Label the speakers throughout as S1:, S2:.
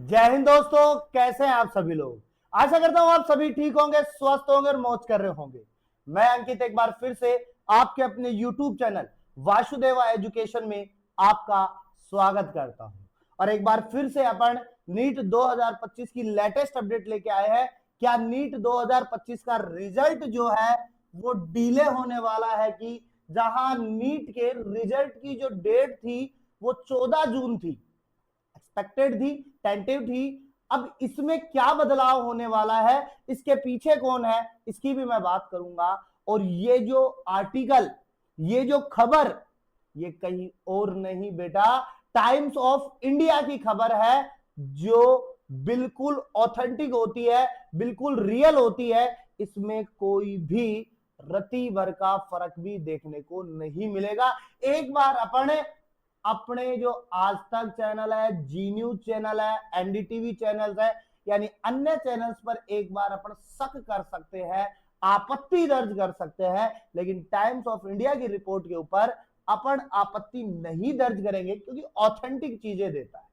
S1: जय हिंद दोस्तों, कैसे हैं आप सभी लोग। आशा करता हूं आप सभी ठीक होंगे, स्वस्थ होंगे और मौज कर रहे होंगे। मैं अंकित एक बार फिर से आपके अपने YouTube चैनल वासुदेवा एजुकेशन में आपका स्वागत करता हूं। और एक बार फिर से अपन नीट 2025 की लेटेस्ट अपडेट लेके आए हैं। क्या नीट 2025 का रिजल्ट जो है वो डिले होने वाला है कि जहां नीट के रिजल्ट की जो डेट थी वो 14 जून थी, एक्सपेक्टेड थी, टेंटिव थी। अब इसमें क्या बदलाव होने वाला है, इसके पीछे कौन है, इसकी भी मैं बात करूंगा। और ये जो आर्टिकल, ये जो खबर, ये कहीं और नहीं बेटा, टाइम्स ऑफ इंडिया की खबर है, जो बिल्कुल ऑथेंटिक होती है, बिल्कुल रियल होती है। इसमें कोई भी रति भर का फर्क भी देखने को नहीं मिलेगा। एक बार अपने जो आज तक चैनल है, जी न्यूज चैनल है, एनडीटीवी चैनल है, यानी अन्य चैनल्स पर एक बार अपन शक कर सकते हैं, आपत्ति दर्ज कर सकते हैं, लेकिन टाइम्स ऑफ इंडिया की रिपोर्ट के ऊपर अपन आपत्ति नहीं दर्ज करेंगे, क्योंकि ऑथेंटिक चीजें देता है।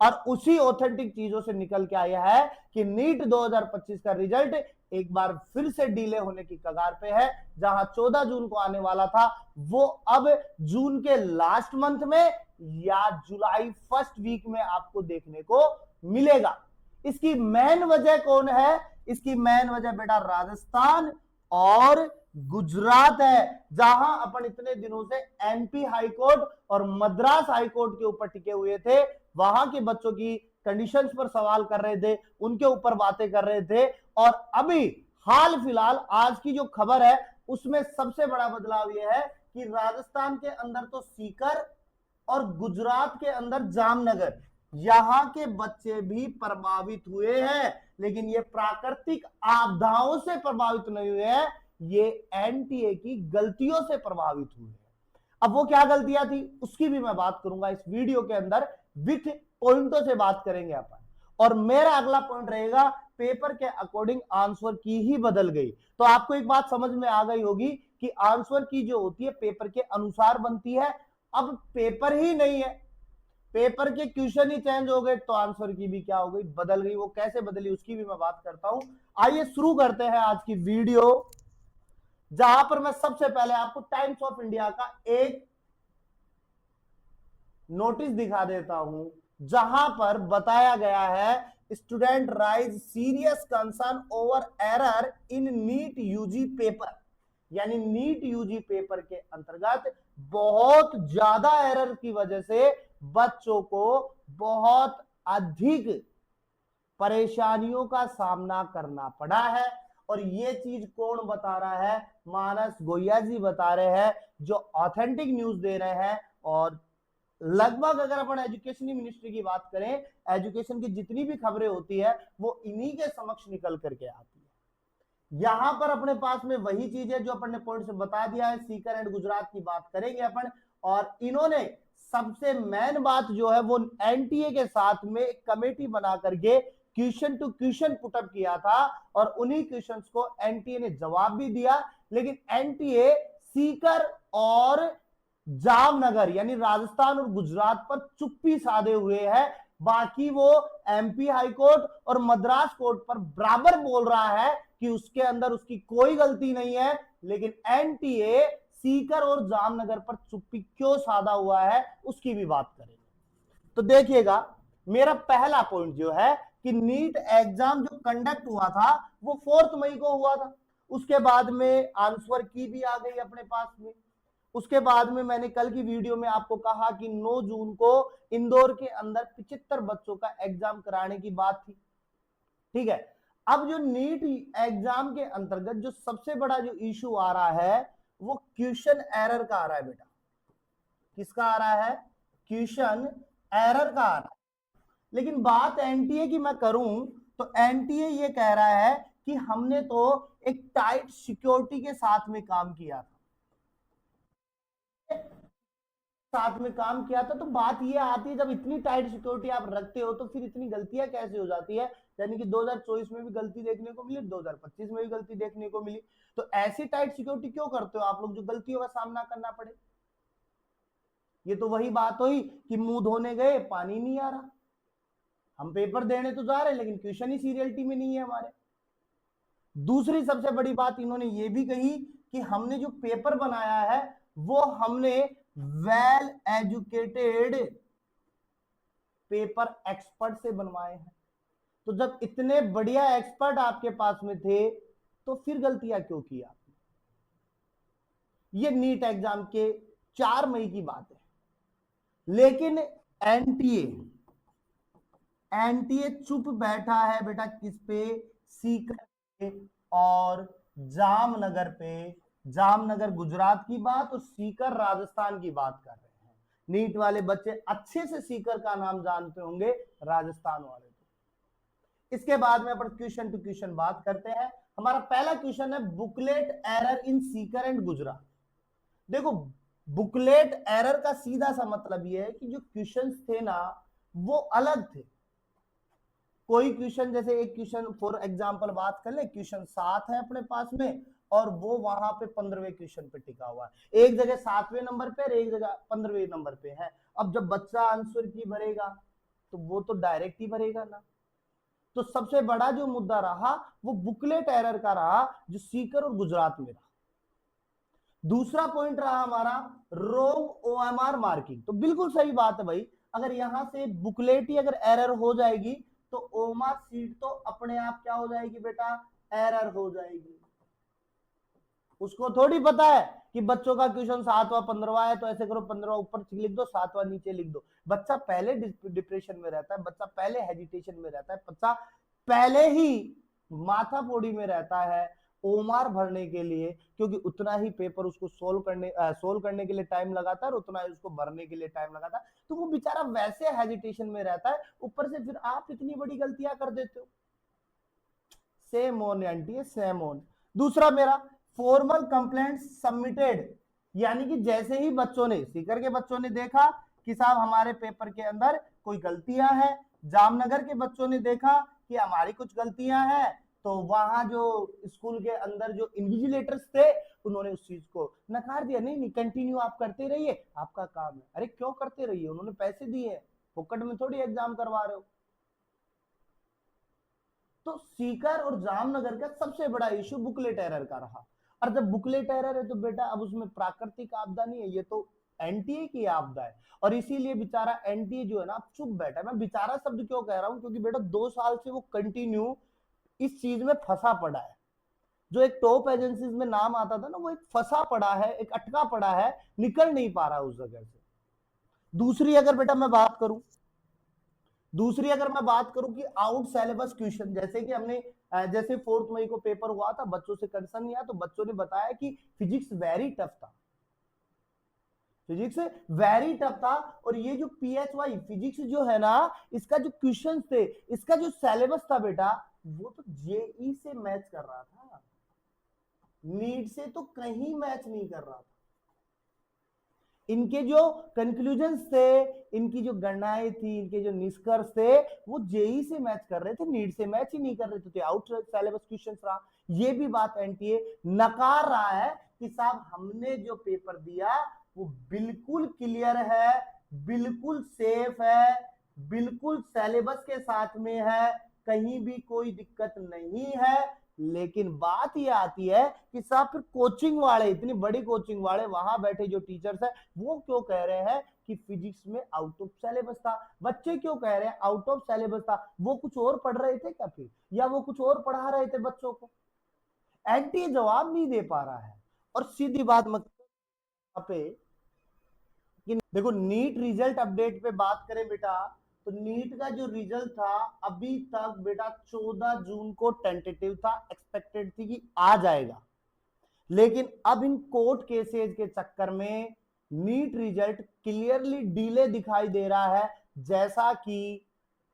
S1: और उसी ऑथेंटिक चीजों से निकल के आया है कि नीट 2025 का रिजल्ट एक बार फिर से डिले होने की कगार पे है। जहां 14 जून को आने वाला था, वो अब जून के लास्ट मंथ में या जुलाई फर्स्ट वीक में आपको देखने को मिलेगा। इसकी मेन वजह कौन है? इसकी मेन वजह बेटा राजस्थान और गुजरात है, जहां अपन इतने दिनों से एमपी हाईकोर्ट और मद्रास हाईकोर्ट के ऊपर टिके हुए थे। वहां के बच्चों की कंडीशंस पर सवाल कर रहे थे, उनके ऊपर बातें कर रहे थे। और अभी हाल फिलहाल आज की जो खबर है, उसमें सबसे बड़ा बदलाव यह है कि राजस्थान के अंदर तो सीकर और गुजरात के अंदर जामनगर, यहां के बच्चे भी प्रभावित हुए हैं। लेकिन ये प्राकृतिक आपदाओं से प्रभावित नहीं हुए हैं, ये एनटीए की गलतियों से प्रभावित हुए हैं। अब वो क्या गलतियां थी, उसकी भी मैं बात करूंगा इस वीडियो के अंदर, विथ पॉइंटों से बात करेंगे अपन। और मेरा अगला पॉइंट रहेगा, पेपर के अकॉर्डिंग आंसर की ही बदल गई। तो आपको एक बात समझ में आ गई होगी कि आंसर की जो होती है पेपर के अनुसार बनती है। अब पेपर ही नहीं है, पेपर के क्वेश्चन ही चेंज हो गए, तो आंसर की भी क्या हो गई, बदल गई। वो कैसे बदली उसकी भी मैं बात करता हूं। आइए शुरू करते हैं आज की वीडियो, जहां पर मैं सबसे पहले आपको टाइम्स ऑफ इंडिया का एक नोटिस दिखा देता हूं, जहां पर बताया गया है, student rise serious concern over error in NEET UG paper. यानी नीट यूजी पेपर के अंतर्गत बहुत ज्यादा एरर की वजह से बच्चों को बहुत अधिक परेशानियों का सामना करना पड़ा है। और ये चीज कौन बता रहा है? मानस गोया जी बता रहे हैं, जो ऑथेंटिक न्यूज दे रहे हैं। और लगभग अगर अपन एजुकेशन मिनिस्ट्री की बात करें, एजुकेशन की जितनी भी खबरें होती है वो इन्हीं के समक्ष निकल करके आती है। यहां पर अपने पास में वही चीज है जो अपन ने पॉइंट से बता दिया है। सीकर एंड गुजरात की बात करेंगे अपन। और इन्होंने सबसे मेन बात जो है वो एनटीए के साथ में एक कमेटी बना करके क्वेश्चन टू क्वेश्चन पुटअप किया था, और उन्हीं क्वेश्चंस को एनटीए ने जवाब भी दिया। लेकिन एनटीए सीकर और जामनगर यानी राजस्थान और गुजरात पर चुप्पी साधे हुए है। बाकी वो एमपी हाईकोर्ट और मद्रास कोर्ट पर बराबर बोल रहा है कि उसके अंदर उसकी कोई गलती नहीं है। लेकिन एनटीए सीकर और जामनगर पर चुप्पी क्यों साधा हुआ है, उसकी भी बात करेंगे। तो देखिएगा, मेरा पहला पॉइंट जो है कि नीट एग्जाम जो कंडक्ट हुआ था वो 4 मई को हुआ था। उसके बाद में आंसर की भी आ गई अपने पास में। उसके बाद में मैंने कल की वीडियो में आपको कहा कि 9 जून को इंदौर के अंदर 75 बच्चों का एग्जाम कराने की बात थी। ठीक है, अब जो नीट एग्जाम के अंतर्गत जो सबसे बड़ा जो इश्यू आ रहा है वो क्वेश्चन एरर का आ रहा है बेटा। किसका आ रहा है? क्वेश्चन एरर का आ रहा है। लेकिन बात एनटीए की मैं करूं तो एनटीए ये कह रहा है कि हमने तो एक टाइट सिक्योरिटी के साथ में काम किया था, साथ में काम किया था। तो बात ये आती है, जब इतनी टाइट सिक्योरिटी आप रखते हो तो फिर इतनी गलतियां कैसे हो जाती है? यानी कि 2024 में भी गलती देखने को मिली, 2025 में भी गलती देखने को मिली। तो ऐसी टाइट सिक्योरिटी क्यों करते हो आप लोग जो गलतियों का सामना करना पड़े? ये तो वही बात हुई कि मुंह धोने गए, पानी नहीं आ रहा। हम पेपर देने तो जा रहे हैं लेकिन क्वेश्चन ही सीरियलिटी में नहीं है हमारे। दूसरी सबसे बड़ी बात इन्होंने ये भी कही कि हमने जो पेपर बनाया है वो हमने वेल एजुकेटेड पेपर एक्सपर्ट से बनवाए हैं। तो जब इतने बढ़िया एक्सपर्ट आपके पास में थे तो फिर गलतियां क्यों की आपने? ये नीट एग्जाम के 4 मई की बात है। लेकिन एनटीए चुप बैठा है बेटा किस पे? सीकर पे और जामनगर पे। जामनगर गुजरात की बात और सीकर राजस्थान की बात कर रहे हैं। नीट वाले बच्चे अच्छे से सीकर का नाम जानते होंगे, राजस्थान वाले तो। इसके बाद में अपन क्वेश्चन टू क्वेश्चन बात करते हैं। हमारा पहला क्वेश्चन है booklet error in seeker and Gujarat. देखो, बुकलेट एरर का सीधा सा मतलब यह है कि जो क्वेश्चंस थे ना वो अलग थे। कोई क्वेश्चन, जैसे एक क्वेश्चन फॉर एग्जांपल बात कर ले, क्वेश्चन 7 है अपने पास में और वो वहां पे 15वें क्वेश्चन पे टिका हुआ है। एक जगह 7वें नंबर पे और एक जगह 15वें नंबर पे है। अब जब बच्चा आंसर की भरेगा तो वो तो डायरेक्ट ही भरेगा ना। तो सबसे बड़ा जो मुद्दा रहा वो बुकलेट एरर का रहा जो सीकर और गुजरात में रहा। दूसरा पॉइंट रहा हमारा रोंग ओएमआर मार्किंग। तो बिल्कुल सही बात है भाई, अगर यहां से बुकलेट ही अगर एरर हो जाएगी तो ओएमआर सीट तो अपने आप क्या हो जाएगी बेटा? एरर हो जाएगी। उसको थोड़ी पता है कि बच्चों का क्वेश्चन 7वां 15वां है तो ऐसे करो 15वां ऊपर लिख दो 7वां नीचे लिख दो। बच्चा पहले डिप्रेशन में रहता है, बच्चा पहले हेजिटेशन में रहता है, बच्चा पहले ही माथा फोड़ी में रहता है ओमार भरने के लिए, क्योंकि उतना ही पेपर उसको सोल्व करने के लिए टाइम लगाता है और उतना ही उसको भरने के लिए टाइम लगाता है। तो वो बेचारा वैसे हेजिटेशन में रहता है, ऊपर से फिर आप इतनी बड़ी गलतियां कर देते हो। Same on aunty, same on. दूसरा मेरा फॉर्मल कंप्लेंट सबमिटेड, यानी कि जैसे ही बच्चों ने, सीकर के बच्चों ने देखा कि साहब हमारे पेपर के अंदर कोई गलतियां हैं, जामनगर के बच्चों ने देखा कि हमारी कुछ गलतियां हैं, तो वहां जो स्कूल के अंदर जो इन्विजिलेटर्स थे उन्होंने उस चीज को नकार दिया। नहीं नहीं, कंटिन्यू आप करते रहिए, आपका काम है। अरे क्यों करते रहिए? उन्होंने पैसे दिए, फोकट में थोड़ी एग्जाम करवा रहे हो। तो सीकर और जामनगर का सबसे बड़ा इश्यू बुकलेट एरर का रहा। और जब बुकलेट एरर है तो बेटा अब उसमें प्राकृतिक आपदा नहीं है, ये तो एनटीए की आपदा है। और इसीलिए बेचारा एनटीए जो है ना चुप बैठा है। मैं बेचारा शब्द क्यों कह रहा हूं? क्योंकि बेटा 2 साल से वो कंटिन्यू इस चीज में फंसा पड़ा है। जो एक टॉप एजेंसीज में नाम आता था ना, वो एक फंसा पड़ा है, एक अटका पड़ा है, निकल नहीं पा रहा उस जगह से। दूसरी अगर बेटा मैं बात करूं, कि आउट सिलेबस क्वेश्चन, जैसे कि हमने जैसे 4 मई को पेपर हुआ था, बच्चों से कंसर्न किया तो बच्चों ने बताया कि फिजिक्स वेरी टफ था, और ये जो पीएचवाई फिजिक्स जो है ना, इसका जो क्वेश्चन थे, इसका जो सिलेबस था बेटा, वो तो जेई से मैच कर रहा था, नीट से तो कहीं मैच नहीं कर रहा था। इनके जो कंक्लूजन्स थे, इनकी जो गणनाएं थी, इनके जो निष्कर्ष थे, वो जेई से मैच कर रहे थे, नीट से मैच ही नहीं कर रहे थे। तो आउट सिलेबस क्वेश्चन रहा। ये भी बात एनटीए नकार रहा है कि साहब हमने जो पेपर दिया वो बिल्कुल क्लियर है, बिल्कुल सेफ है, बिल्कुल सिलेबस के साथ में है, कहीं भी कोई दिक्कत नहीं है। लेकिन बात यह आती है कि साहब फिर कोचिंग वाले, इतनी बड़ी कोचिंग वाले, वहां बैठे जो टीचर्स है, वो क्यों कह रहे हैं कि फिजिक्स में आउट ऑफ सिलेबस था? बच्चे क्यों कह रहे हैं आउट ऑफ सिलेबस था? वो कुछ और पढ़ रहे थे क्या फिर, या वो कुछ और पढ़ा रहे थे बच्चों को? एंटी जवाब नहीं दे पा रहा है। और सीधी बात मतलब पे कि देखो, नीट रिजल्ट अपडेट पे बात करें बेटा, तो नीट का जो रिजल्ट था अभी तक बेटा 14 जून को टेंटेटिव था, एक्सपेक्टेड थी कि आ जाएगा। लेकिन अब इन कोर्ट केसेस के चक्कर में नीट रिजल्ट क्लियरली डिले दिखाई दे रहा है, जैसा कि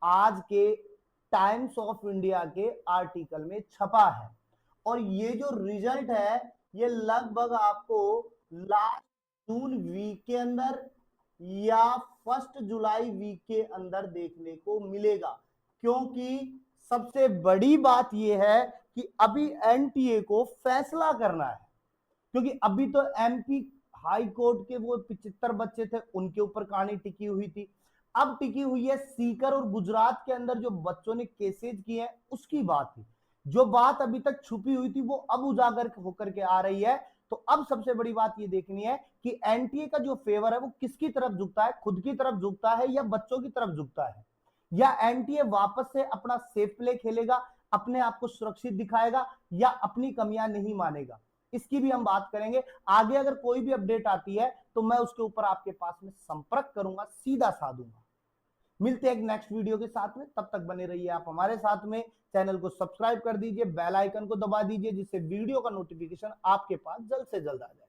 S1: आज के टाइम्स ऑफ इंडिया के आर्टिकल में छपा है। और ये जो रिजल्ट है ये लगभग आपको लास्ट जून वीक के अंदर या 1 जुलाई वीक के अंदर देखने को मिलेगा। क्योंकि सबसे बड़ी बात यह है कि अभी एनटीए को फैसला करना है, क्योंकि अभी तो एमपी हाई कोर्ट के वो 75 बच्चे थे, उनके ऊपर कहानी टिकी हुई थी। अब टिकी हुई है सीकर और गुजरात के अंदर जो बच्चों ने केसेज किए हैं उसकी बात ही। जो बात अभी तक छुपी हुई थी वो अब उजागर होकर के आ रही है। तो अब सबसे बड़ी बात ये देखनी है कि एनटीए का जो फेवर है वो किसकी तरफ झुकता है, खुद की तरफ झुकता है या बच्चों की तरफ झुकता है, या एनटीए वापस से अपना सेफ प्ले खेलेगा, अपने आप को सुरक्षित दिखाएगा, या अपनी कमियां नहीं मानेगा। इसकी भी हम बात करेंगे। आगे अगर कोई भी अपडेट आती है तो मैं उसके ऊपर आपके पास में संपर्क करूंगा, सीधा साधूंगा। मिलते हैं एक नेक्स्ट वीडियो के साथ में, तब तक बने रहिए आप हमारे साथ में। चैनल को सब्सक्राइब कर दीजिए, बेल आइकन को दबा दीजिए, जिससे वीडियो का नोटिफिकेशन आपके पास जल्द से जल्द आ जाए।